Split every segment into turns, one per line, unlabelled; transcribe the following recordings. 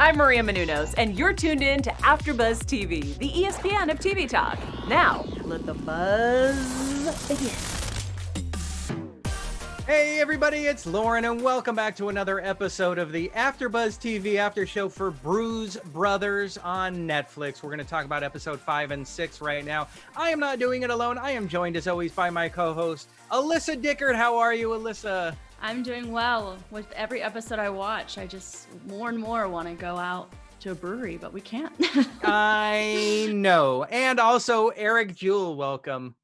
I'm Maria Menounos, and you're tuned in to AfterBuzz TV, the ESPN of TV talk. Now, let the buzz begin.
Hey everybody, it's Lauren, and welcome back to another episode of the AfterBuzz TV after show for Brews Brothers on Netflix. We're going to talk about episode 5 and 6 right now. I am not doing it alone. I am joined, as always, by my co-host, Alyssa Dickert. How are you, Alyssa?
I'm doing well. With every episode I watch, I just more and more want to go out to a brewery, but we can't.
I know. And also, Eric Jewell, welcome.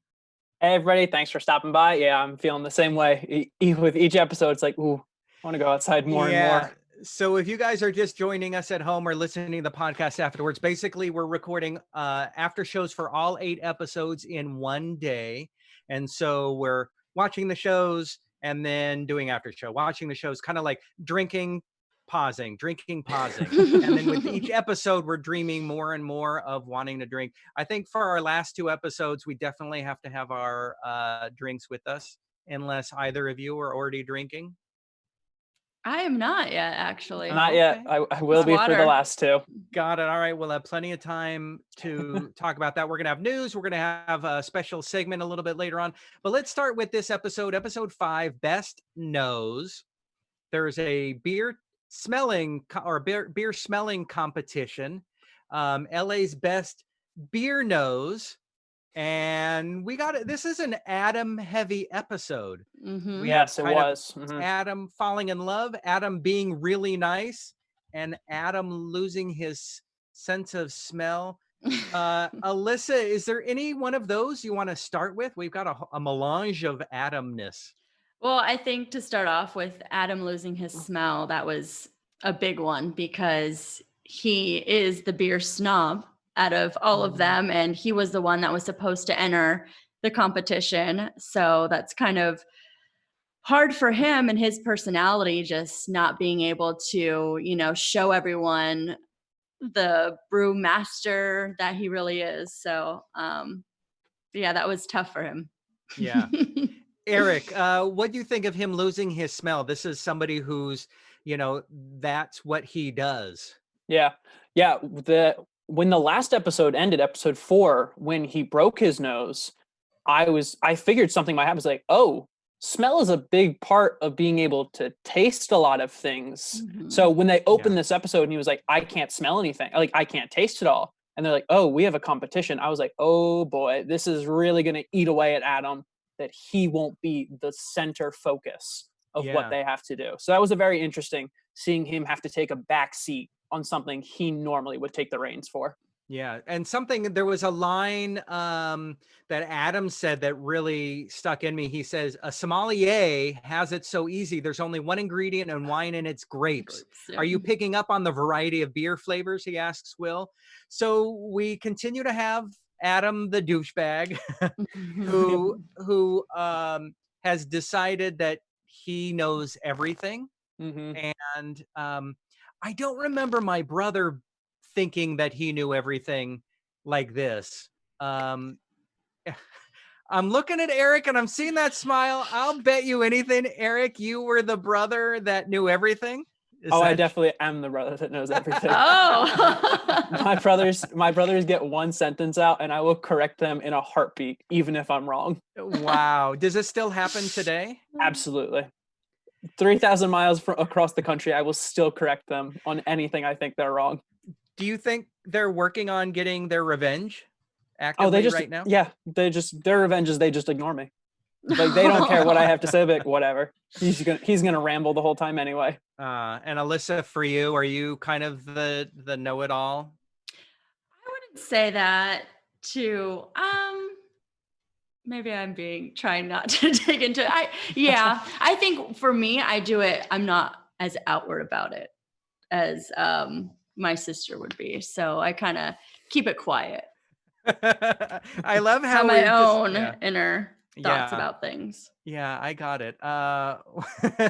Hey, everybody. Thanks for stopping by. Yeah, I'm feeling the same way. With each episode, it's like, ooh, I want to go outside more and more.
So if you guys are just joining us at home or listening to the podcast afterwards, basically we're recording after shows for all 8 episodes in one day. And so we're watching the shows and then doing after show, watching the shows, kind of like drinking, pausing. And then with each episode, we're dreaming more and more of wanting to drink. I think for our last 2 episodes, we definitely have to have our drinks with us, unless either of you are already drinking.
I am not yet, actually.
Not yet. I will be for the last 2.
Got it. All right. We'll have plenty of time to talk about that. We're going to have news. We're going to have a special segment a little bit later on. But let's start with this episode, episode 5, Best Nose. There's a beer smelling competition. LA's best beer nose. And we got it. This is an Adam heavy episode.
Mm-hmm.
Yes, it was. Mm-hmm.
Adam falling in love, Adam being really nice, and Adam losing his sense of smell. Alyssa, is there any one of those you want to start with? We've got a melange of Adamness.
Well, I think to start off with Adam losing his smell, that was a big one because he is the beer snob out of all of them, and he was the one that was supposed to enter the competition. So that's kind of hard for him and his personality, just not being able to, show everyone the brew master that he really is. So, yeah, that was tough for him.
Yeah. Eric, what do you think of him losing his smell? This is somebody who's, that's what he does.
Yeah. When the last episode ended, episode 4, when he broke his nose, I figured something might happen. I was like, oh, smell is a big part of being able to taste a lot of things. Mm-hmm. So when they opened this episode and he was like, I can't smell anything, like I can't taste it all. And they're like, oh, we have a competition. I was like, oh boy, this is really going to eat away at Adam, that he won't be the center focus of what they have to do. So that was a very interesting, seeing him have to take a back seat on something he normally would take the reins for.
Yeah. And there was a line that Adam said that really stuck in me. He says, a sommelier has it so easy. There's only one ingredient in wine, and it's grapes. Are you picking up on the variety of beer flavors? He asks Will. So we continue to have Adam, the douchebag, who has decided that he knows everything. Mm-hmm. And I don't remember my brother thinking that he knew everything like this. I'm looking at Eric and I'm seeing that smile. I'll bet you anything, Eric, you were the brother that knew everything.
I definitely am the brother that knows everything.
Oh,
my brothers get one sentence out and I will correct them in a heartbeat, even if I'm wrong.
Wow. Does this still happen today?
Absolutely. 3,000 miles across the country, I will still correct them on anything I think they're wrong.
Do you think they're working on getting their revenge actively right now?
Yeah, their revenge is they just ignore me. Like they don't care what I have to say, but whatever. He's gonna ramble the whole time anyway.
And Alyssa, for you, are you kind of the know-it-all?
I wouldn't say that too. Maybe I'm trying not to dig into it. I think for me, I do it. I'm not as outward about it as my sister would be. So I kind of keep it quiet.
I love how
my own inner thoughts about things.
Yeah, I got it.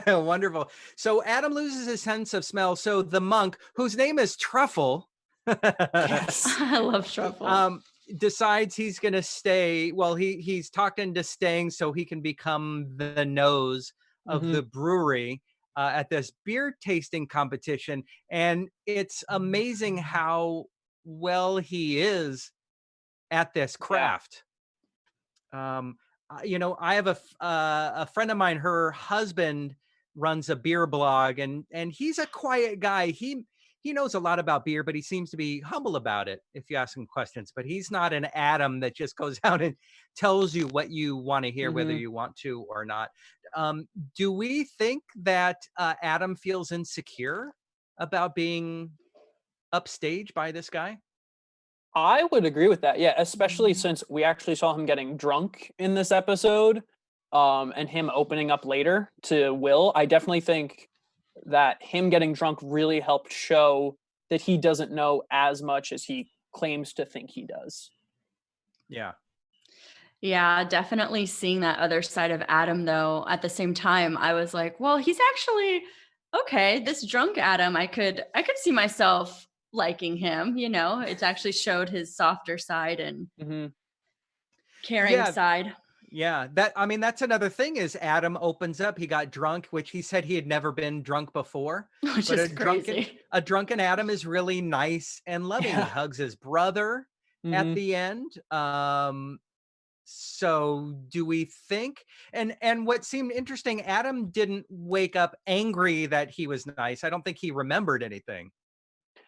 Wonderful. So Adam loses his sense of smell. So the monk, whose name is Truffle,
yes, I love Truffle,
decides he's going to stay. Well, he's talked into staying so he can become the nose of the brewery. at this beer tasting competition, and it's amazing how well he is at this craft. You know, I have a friend of mine, her husband runs a beer blog, and he's a quiet guy. He knows a lot about beer, but he seems to be humble about it if you ask him questions. But he's not an Adam that just goes out and tells you what you want to hear, whether you want to or not. Do we think that Adam feels insecure about being upstaged by this guy?
I would agree with that. Yeah, especially since we actually saw him getting drunk in this episode, and him opening up later to Will. I definitely think that him getting drunk really helped show that he doesn't know as much as he claims to think he does.
Yeah.
Yeah, definitely seeing that other side of Adam, though. At the same time, I was like, well, he's actually okay. This drunk Adam, I could see myself liking him. You know, it's actually showed his softer side and caring
Yeah.
side.
Yeah, I mean, that's another thing is Adam opens up. He got drunk, which he said he had never been drunk before.
Which
But
is crazy.
a drunken Adam is really nice and loving.
Yeah.
He hugs his brother at the end. So do we think, and what seemed interesting, Adam didn't wake up angry that he was nice. I don't think he remembered anything.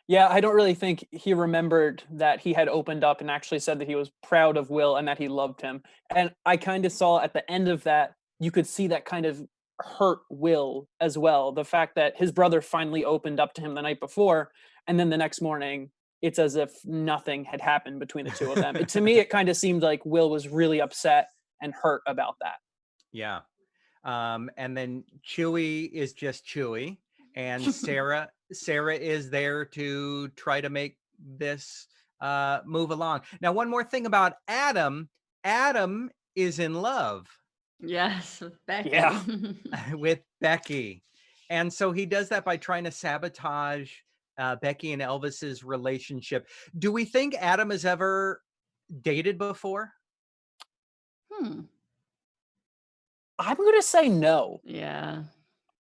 Yeah, I don't really think he remembered that he had opened up and actually said that he was proud of Will and that he loved him. And I kind of saw at the end of that, you could see that kind of hurt Will as well. The fact that his brother finally opened up to him the night before, and then the next morning, it's as if nothing had happened between the two of them. To me, it kind of seemed like Will was really upset and hurt about that.
Yeah. And then Chewy is just Chewy, and Sarah is there to try to make this move along. Now, one more thing about Adam. Adam is in love.
Yes, with Becky.
Yeah.
With Becky. And so he does that by trying to sabotage Becky and Elvis's relationship. Do we think Adam has ever dated before?
I'm going to say no.
Yeah.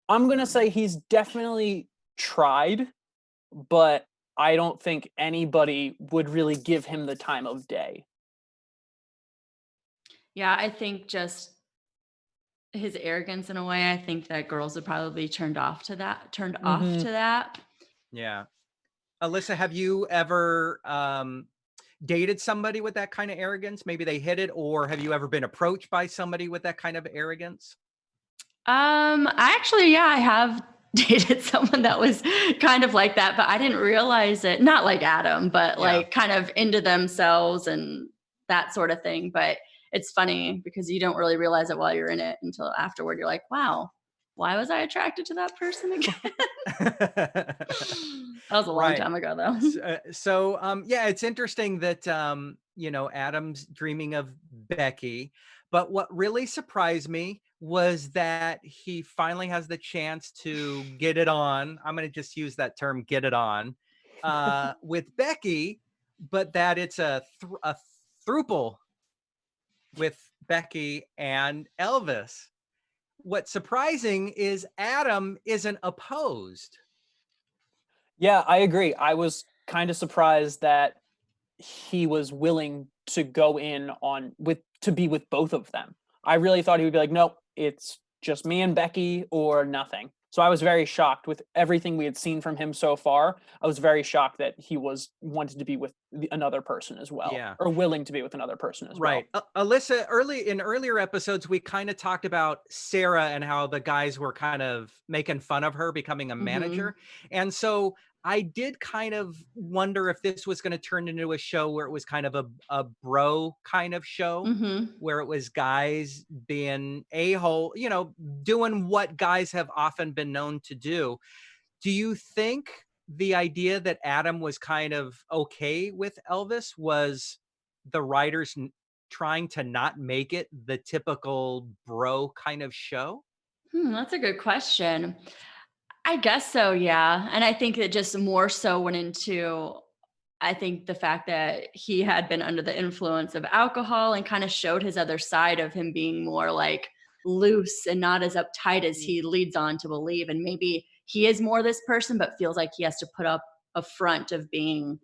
I'm going to say he's definitely tried, but I don't think anybody would really give him the time of day.
Yeah, I think just his arrogance in a way. I think that girls would probably be turned off to that.
Yeah. Alyssa, have you ever dated somebody with that kind of arrogance? Maybe they hid it, or have you ever been approached by somebody with that kind of arrogance?
I have dated someone that was kind of like that, but I didn't realize it. Not like Adam, but like kind of into themselves and that sort of thing. But it's funny because you don't really realize it while you're in it until afterward. You're like, wow, why was I attracted to that person again? That was a long time ago, though.
Yeah, it's interesting that, you know, Adam's dreaming of Becky. But what really surprised me was that he finally has the chance to get it on. I'm going to just use that term, get it on, with Becky, but that it's a throuple with Becky and Elvis. What's surprising is Adam isn't opposed.
Yeah, I agree. I was kind of surprised that he was willing to go in to be with both of them. I really thought he would be like, nope, it's just me and Becky or nothing. So I was very shocked with everything we had seen from him so far. I was very shocked that he wanted to be with another person as well, or willing to be with another person as well.
Right. Alyssa, earlier episodes, we kind of talked about Sarah and how the guys were kind of making fun of her becoming a manager. And so I did kind of wonder if this was going to turn into a show where it was kind of a bro kind of show, where it was guys being a-hole, you know, doing what guys have often been known to do. Do you think the idea that Adam was kind of okay with Elvis was the writers trying to not make it the typical bro kind of show?
That's a good question. I guess so, yeah. And I think it just more so went into, I think, the fact that he had been under the influence of alcohol and kind of showed his other side of him being more like loose and not as uptight as he leads on to believe. And maybe he is more this person, but feels like he has to put up a front of being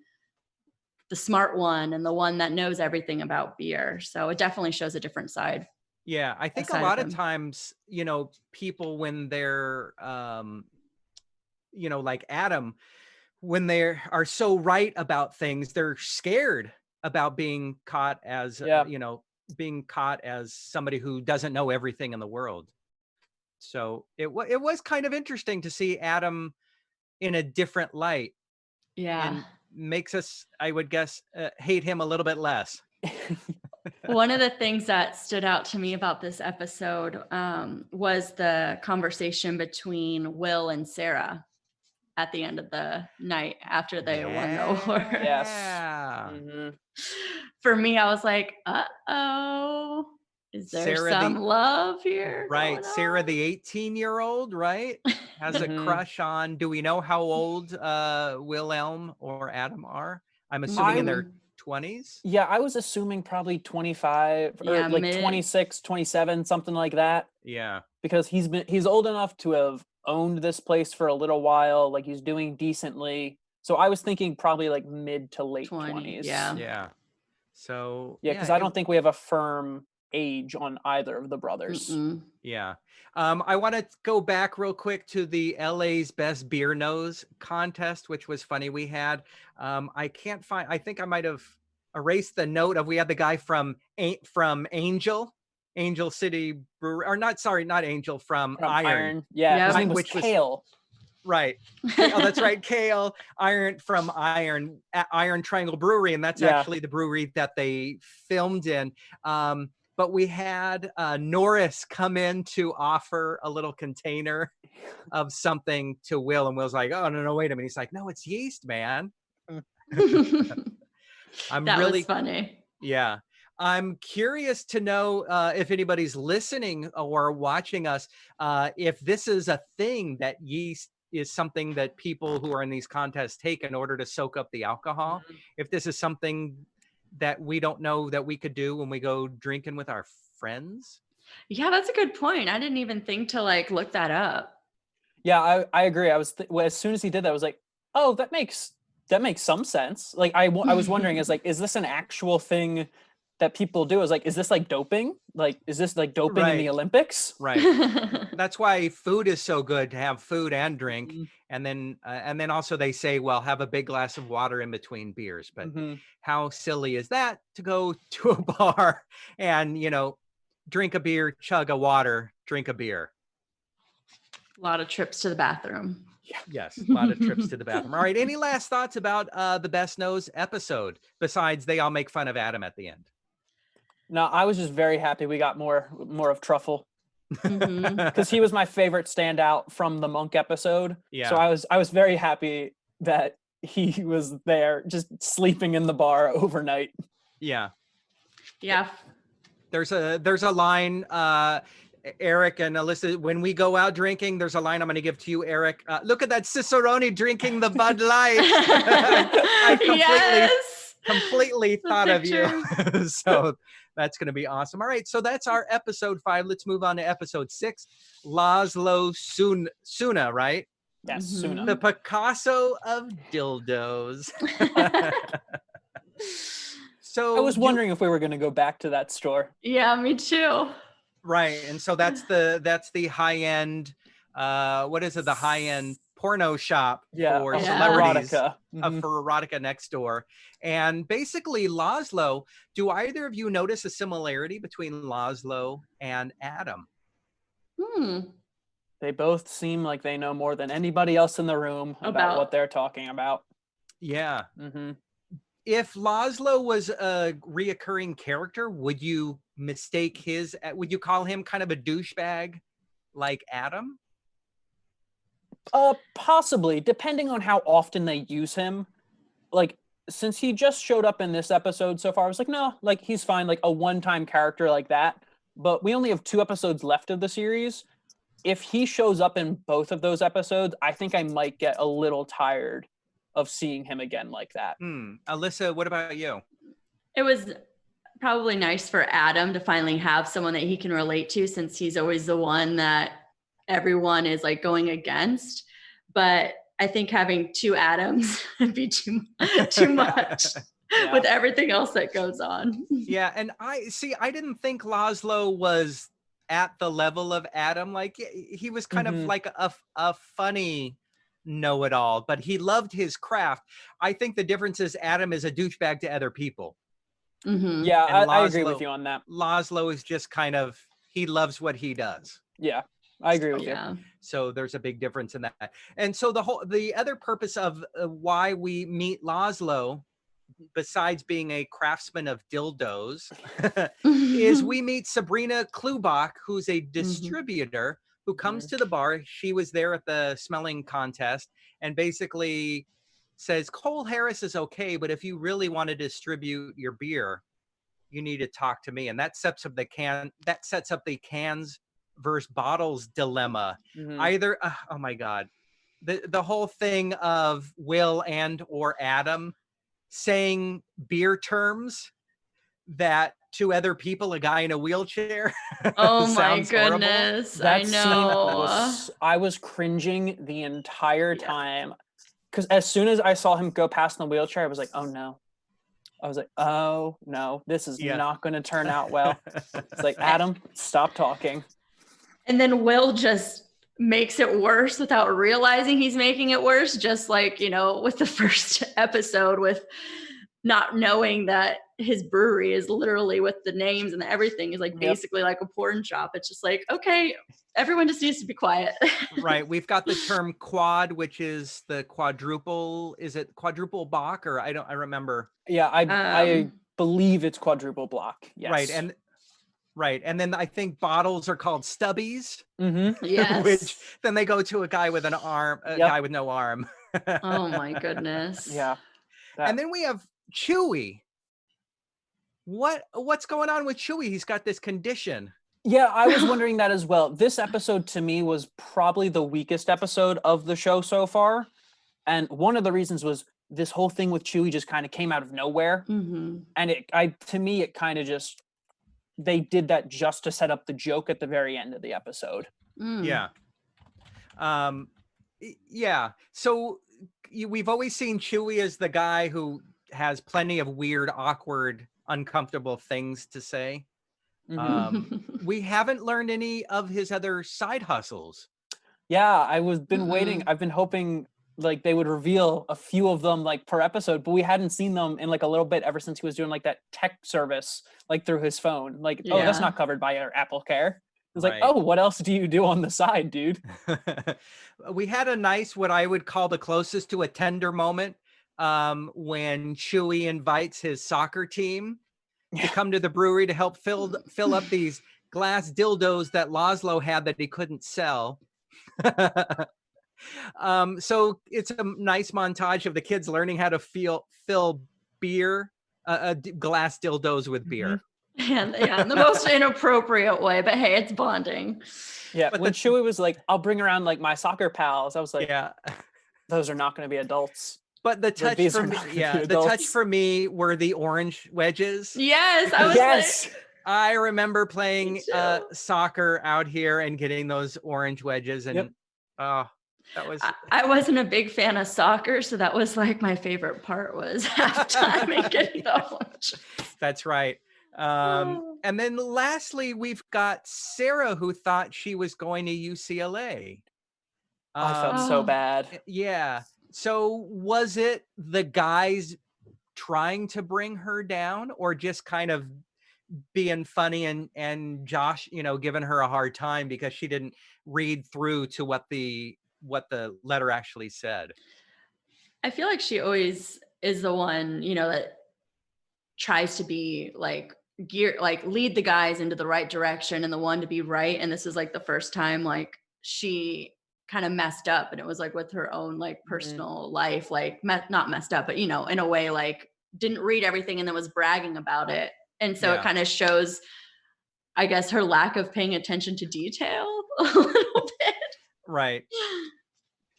the smart one and the one that knows everything about beer. So it definitely shows a different side.
Yeah, I think a
Aside
lot
of
of
him.
times, people when they're, like Adam, when they are so right about things, they're scared about being caught as,
Yeah.
being caught as somebody who doesn't know everything in the world. So it was kind of interesting to see Adam in a different light,
Yeah.
and makes us, I would guess, hate him a little bit less.
One of the things that stood out to me about this episode was the conversation between Will and Sarah at the end of the night after they won the award.
Yes.
Yeah.
Mhm.
For me, I was like, uh-oh, is there
Sarah
some
the-
love here?
Right.
going
Sarah,
on?
the 18-year-old, right? Has a
Mhm.
crush on, do we know how old Wilhelm or Adam are? I'm assuming in their 20s.
Yeah, I was assuming probably 25 or
Yeah,
like
mid-
26, 27, something like that.
Yeah.
Because he's old enough to have owned this place for a little while, like he's doing decently. So I was thinking probably like mid to late
20,
20s.
yeah.
Yeah. So
Yeah, because I don't think we have a firm age on either of the brothers.
Mm-mm.
Yeah. I want to go back real quick to the LA's Best Beer Nose contest, which was funny. We had, I can't find, I think I might have erased the note of, we had the guy from Angel City Brewery, or not Angel, from Iron.
Yeah,
Yep.
his name was
Which was-
Kale.
Right. Oh, that's right. Kale Iron from Iron Triangle Brewery. And that's
Yeah.
actually the brewery that they filmed in. But we had Norris come in to offer a little container of something to Will. And Will's like, oh, no, wait a minute. He's like, no, it's yeast, man. I'm
That
really
was funny.
Yeah. I'm curious to know if anybody's listening or watching us, if this is a thing that yeast is something that people who are in these contests take in order to soak up the alcohol. If this is something that we don't know that we could do when we go drinking with our friends.
Yeah, that's a good point. I didn't even think to like look that up.
Yeah, I agree. I was well, as soon as he did that, I was like, oh, that makes some sense. Like I was wondering, is this an actual thing that people do? Is like, is this like doping? Like, is this like doping in the
Right.
Olympics?
Right. That's why food is so good, to have food and drink. And then also they say, well, have a big glass of water in between beers. But how silly is that to go to a bar and, drink a beer, chug a water, drink a beer.
A lot of trips to the bathroom.
Yes, a lot of trips to the bathroom. All right. Any last thoughts about the Best Nose episode, besides they all make fun of Adam at the end?
No, I was just very happy we got more of Truffle,
Mhm.
because he was my favorite standout from the Monk episode.
Yeah.
So I was very happy that he was there, just sleeping in the bar overnight.
Yeah.
Yeah.
There's a line, Eric and Alyssa, when we go out drinking, there's a line I'm going to give to you, Eric. Look at that Cicerone drinking the Bud Light. I completely
The
thought of you. So that's going to be awesome. All right. So that's our episode 5. Let's move on to episode 6. Lazlo Suna, right?
Yes,
Mhm.
Suna.
The Picasso of dildos. So
I was wondering if we were going to go back to that store.
Yeah, me too.
Right. And so that's the high end, what is it? The high end porno shop for
of
celebrities.
erotica.
For erotica next door. And basically Lazlo, do either of you notice a similarity between Lazlo and Adam?
They both seem like they know more than anybody else in the room about what they're talking about.
Yeah.
Mm-hmm.
If Lazlo was a reoccurring character, would you mistake would you call him kind of a douchebag like Adam?
Possibly, depending on how often they use him. Like, since he just showed up in this episode so far, I was like, no, like he's fine, like a one-time character like that. But we only have 2 episodes left of the series. If he shows up in both of those episodes, I think I might get a little tired of seeing him again like that.
Alyssa, what about you?
It was probably nice for Adam to finally have someone that he can relate to, since he's always the one that everyone is like going against. But I think having two Adams would be too much with everything else that goes on.
Yeah, and I didn't think Lazlo was at the level of Adam. Like he was kind of like a funny know-it-all, but he loved his craft. I think the difference is Adam is a douchebag to other people.
Yeah, I agree with you on that.
Lazlo is just kind of, he loves what he does.
Yeah, I agree with you.
So there's a big difference in that. And so the other purpose of why we meet Lazlo, besides being a craftsman of dildos, is we meet Sabrina Klubach, who's a distributor who comes to the bar. She was there at the smelling contest and basically says, Cole Harris is okay, but if you really want to distribute your beer, you need to talk to me. And that sets up the cans versus bottles dilemma. Either, oh my God, the whole thing of Will and or Adam saying beer terms that to other people, a guy in a wheelchair.
Oh my goodness. I know.
I was cringing the entire time. Because as soon as I saw him go past in the wheelchair, I was like, oh no. I was like, oh no, this is not going to turn out well. It's like, Adam, stop talking.
And then Will just makes it worse without realizing he's making it worse. Just like, with the first episode, with not knowing that his brewery is literally with the names and everything is like basically like a porn shop. It's just like, okay, everyone just needs to be quiet.
Right. We've got the term quad, which is the quadruple. Is it quadruple block or I remember.
Yeah, I believe it's quadruple block. Yes.
Right. And then I think bottles are called stubbies.
Yes.
Which then they go to a guy with an arm, a guy with no arm.
Oh my goodness.
Yeah.
And then we have Chewy. What's going on with Chewy? He's got this condition.
Yeah, I was wondering that as well. This episode to me was probably the weakest episode of the show so far. And one of the reasons was this whole thing with Chewy just kind of came out of nowhere. And to me, it kind of just, they did that just to set up the joke at the very end of the episode.
Yeah. Yeah. So we've always seen Chewy as the guy who has plenty of weird, awkward, uncomfortable things to say. We haven't learned any of his other side hustles.
Yeah, been waiting. I've been hoping like they would reveal a few of them like per episode, but we hadn't seen them in like a little bit ever since he was doing like that tech service like through his phone. Like, oh, that's not covered by our Apple Care. It's like, oh, what else do you do on the side, dude?
We had a nice, what I would call the closest to a tender moment when Chewy invites his soccer team to come to the brewery to help fill up these glass dildos that Lazlo had that he couldn't sell. So it's a nice montage of the kids learning how to fill beer, glass dildos with beer.
And in the most inappropriate way, but hey, it's bonding.
Yeah, but when Chewy was like, I'll bring around like my soccer pals, I was like, those are not going to be adults.
But the touch for me, the touch for me were the orange wedges.
Yes, I was
I remember playing soccer out here and getting those orange wedges, and that was.
I wasn't a big fan of soccer, so that was like my favorite part was halftime and getting the orange.
That's right. And then lastly, we've got Sarah, who thought she was going to UCLA.
I felt so bad.
Yeah. So was it the guys trying to bring her down, or just kind of being funny and Josh, giving her a hard time because she didn't read through to what the letter actually said?
I feel like she always is the one, that tries to be like lead the guys into the right direction and the one to be right. And this is like the first time like she kind of messed up, and it was like with her own like personal life, like not messed up, but in a way like didn't read everything and then was bragging about it. And so it kind of shows, I guess, her lack of paying attention to detail a little bit.
Right.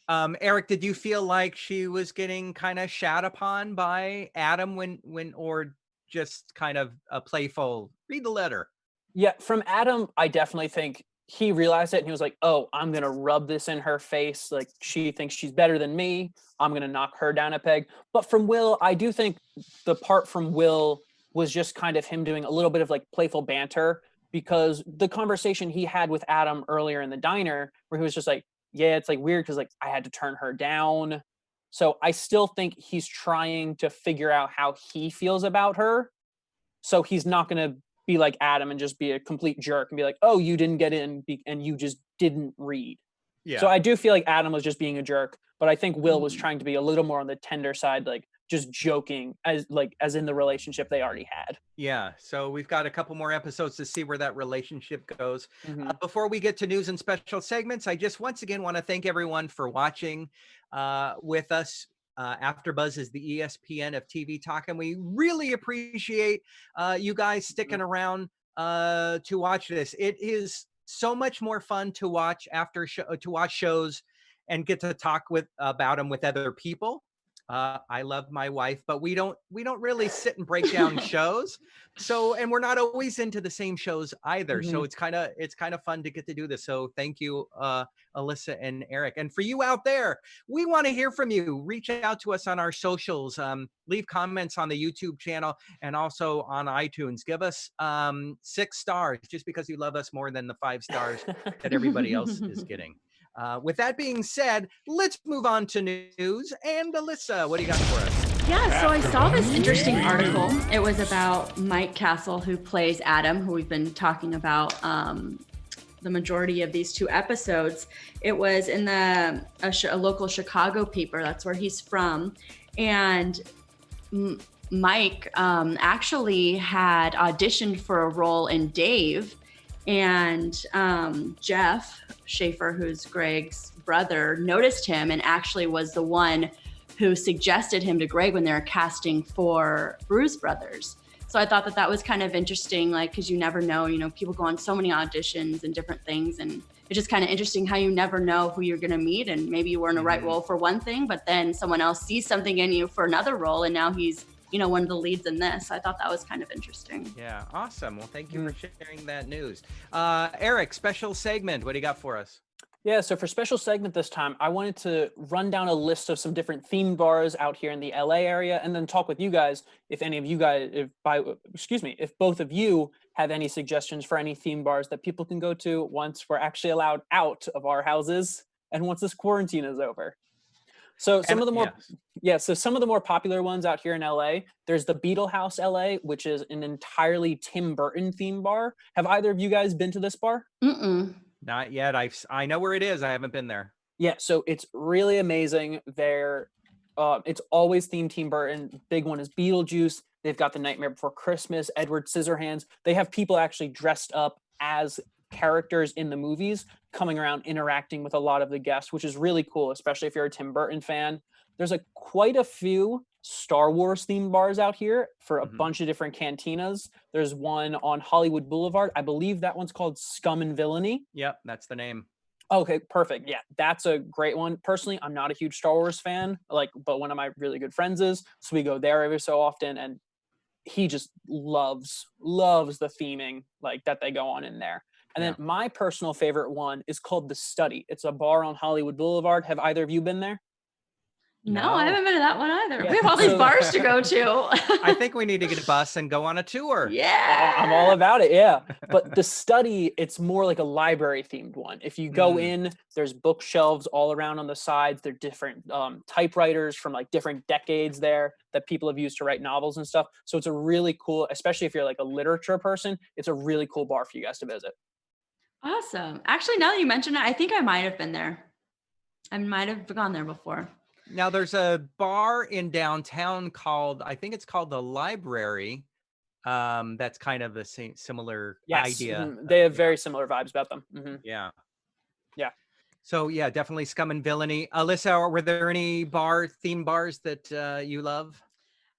Eric, did you feel like she was getting kind of shat upon by Adam when or just kind of a playful read the letter?
Yeah, from Adam, I definitely think he realized it and he was like, oh, I'm going to rub this in her face. Like, she thinks she's better than me. I'm going to knock her down a peg. But from Will, I do think the part from Will was just kind of him doing a little bit of like playful banter, because the conversation he had with Adam earlier in the diner, where he was just like, yeah, it's like weird because like I had to turn her down. So I still think he's trying to figure out how he feels about her. So he's not going to be like Adam and just be a complete jerk and be like, oh, you didn't get in and you just didn't read.
Yeah.
So I do feel like Adam was just being a jerk, but I think Will was trying to be a little more on the tender side, like just joking as in the relationship they already had.
Yeah. So we've got a couple more episodes to see where that relationship goes.
Mhm.
Before we get to news and special segments, I just once again want to thank everyone for watching with us. AfterBuzz is the ESPN of TV talk, and we really appreciate you guys sticking around to watch this. It is so much more fun to watch to watch shows and get to talk about them with other people. I love my wife, but we don't really sit and break down shows. So, and we're not always into the same shows either. So it's kind of fun to get to do this. So thank you, Alyssa and Eric. And for you out there, we want to hear from you. Reach out to us on our socials. Leave comments on the YouTube channel and also on iTunes. Give us 6 stars just because you love us more than the 5 stars that everybody else is getting. With that being said, let's move on to news. And Alyssa, what do you got for us?
Yeah, so I saw this interesting article. It was about Mike Castle, who plays Adam, who we've been talking about the majority of these 2 episodes. It was in a local Chicago paper. That's where he's from. And Mike actually had auditioned for a role in Dave. And Jeff Schaefer, who's Greg's brother, noticed him and actually was the one who suggested him to Greg when they were casting for Brews Brothers. So I thought that was kind of interesting, like, because you never know, people go on so many auditions and different things. And it's just kind of interesting how you never know who you're going to meet. And maybe you were in the right role for one thing, but then someone else sees something in you for another role. And now he's one of the leads in this. So I thought that was kind of interesting.
Yeah, awesome. Well, thank you for sharing that news. Eric, special segment. What do you got for us?
Yeah, so for special segment this time, I wanted to run down a list of some different themed bars out here in the LA area, and then talk with you guys if any of you guys, if both of you have any suggestions for any theme bars that people can go to once we're actually allowed out of our houses and once this quarantine is over. So some of the more popular ones out here in LA, there's the Beetle House LA, which is an entirely Tim Burton theme bar. Have either of you guys been to this bar?
Not yet. I know where it is. I haven't been there.
Yeah, so it's really amazing. It's always themed Tim Burton. Big one is Beetlejuice. They've got The Nightmare Before Christmas, Edward Scissorhands. They have people actually dressed up as characters in the movies coming around interacting with a lot of the guests, which is really cool, especially if you're a Tim Burton fan. There's quite a few Star Wars themed bars out here for a bunch of different cantinas. There's one on Hollywood Boulevard. I believe that one's called Scum and Villainy.
Yep, that's the name.
Okay, perfect. Yeah, that's a great one. Personally, I'm not a huge Star Wars fan, but one of my really good friends is, so we go there every so often, and he just loves the theming that they go on in there. And then my personal favorite one is called The Study. It's a bar on Hollywood Boulevard. Have either of you been there?
No, I haven't been to that one either.
Yeah.
We have all these bars to go to.
I think we need to get a bus and go on a tour.
Yeah.
I'm all about it. Yeah. But The Study, it's more like a library themed one. If you go in, there's bookshelves all around on the sides. There are different typewriters from different decades there that people have used to write novels and stuff. So it's a really cool, especially if you're a literature person, it's a really cool bar for you guys to visit.
Awesome. Actually, now that you mention it, I think I might have been there. I might have gone there before.
Now there's a bar in downtown I think it's called the Library. That's kind of the same similar idea.
They have very similar vibes about them.
Yeah.
So yeah, definitely Scum and Villainy. Alyssa, were there any theme bars that you love?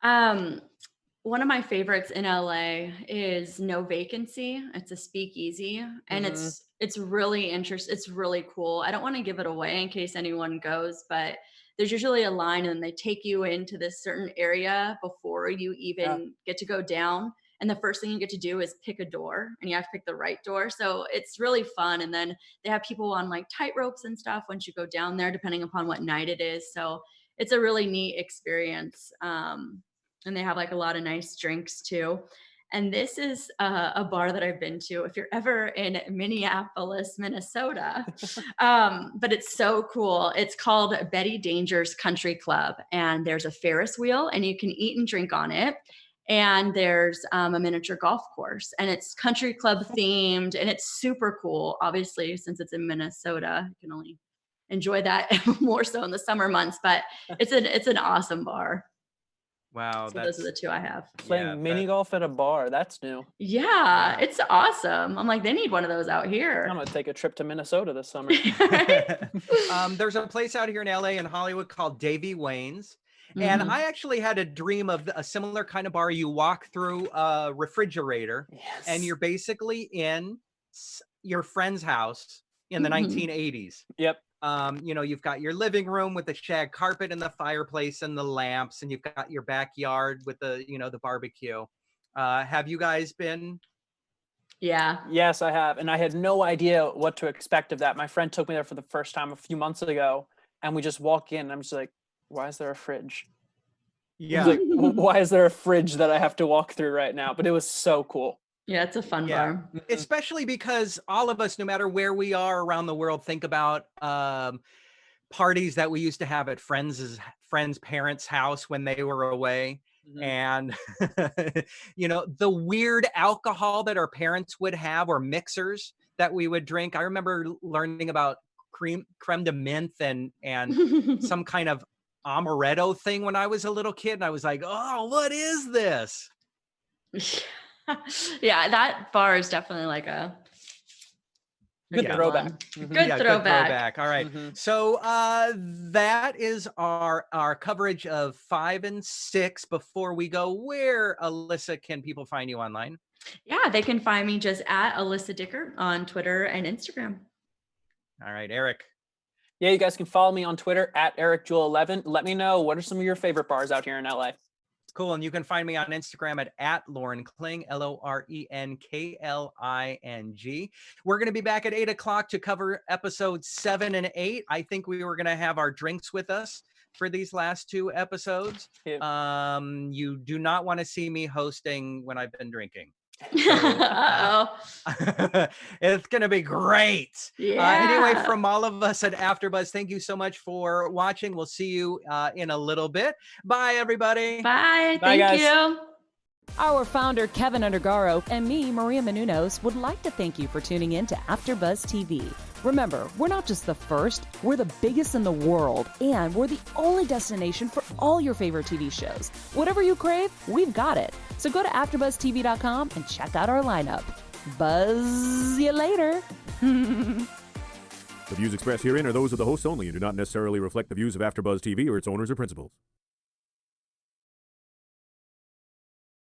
One of my favorites in LA is No Vacancy. It's a speakeasy, and it's really interesting. It's really cool. I don't want to give it away in case anyone goes, but there's usually a line and they take you into this certain area before you even get to go down. And the first thing you get to do is pick a door, and you have to pick the right door. So it's really fun. And then they have people on like tight ropes and stuff once you go down there, depending upon what night it is. So it's a really neat experience. And they have like a lot of nice drinks too. And this is a bar that I've been to if you're ever in Minneapolis, Minnesota. But it's so cool. It's called Betty Danger's Country Club. And there's a Ferris wheel, and you can eat and drink on it. And there's a miniature golf course, and it's country club themed, and it's super cool. Obviously, since it's in Minnesota, you can only enjoy that more so in the summer months, but it's an awesome bar.
Wow.
So those are the two I have.
Playing mini golf at a bar. That's new.
Yeah, it's awesome. I'm like, they need one of those out here.
I'm going to take a trip to Minnesota this summer.
There's a place out here in LA and Hollywood called Davy Wayne's. And I actually had a dream of a similar kind of bar. You walk through a refrigerator and you're basically in your friend's house in the 1980s.
Yep.
You know, you've got your living room with the shag carpet and the fireplace and the lamps, and you've got your backyard with the, you know, the barbecue. Have you guys been?
Yeah.
Yes, I have. And I had no idea what to expect of that. My friend took me there for the first time a few months ago, and we just walk in and I'm just like, why is there a fridge?
Yeah.
Like, why is there a fridge that I have to walk through right now? But it was so cool.
Yeah, it's a fun bar.
Especially because all of us, no matter where we are around the world, think about parties that we used to have at friends' parents' house when they were away. And, you know, the weird alcohol that our parents would have, or mixers that we would drink. I remember learning about creme de menthe and some kind of amaretto thing when I was a little kid. And I was like, oh, what is this?
Yeah, that bar is definitely like a
good throwback.
Good
Good
throwback.
All right. So that is our coverage of 5 and 6. Before we go, where, Alyssa, can people find you online?
Yeah, they can find me just at Alyssa Dicker on Twitter and Instagram.
All right, Eric.
Yeah, you guys can follow me on Twitter at EricJewel11. Let me know, what are some of your favorite bars out here in LA?
Cool. And you can find me on Instagram at Lauren Kling, LorenKling. We're going to be back at 8 o'clock to cover episodes 7 and 8. I think we were going to have our drinks with us for these last 2 episodes.
Yeah.
You do not want to see me hosting when I've been drinking. It's gonna be great. Anyway, from all of us at AfterBuzz, thank you so much for watching. We'll see you in a little bit. Bye, everybody.
Bye.
Bye,
Thank
guys.
you.
Our founder, Kevin Undergaro, and me, Maria Menounos, would like to thank you for tuning in to AfterBuzz TV. Remember, we're not just the first, we're the biggest in the world, and we're the only destination for all your favorite TV shows. Whatever you crave, we've got it. So go to AfterBuzzTV.com and check out our lineup. Buzz you later.
The views expressed herein are those of the hosts only and do not necessarily reflect the views of AfterBuzz TV or its owners or principals.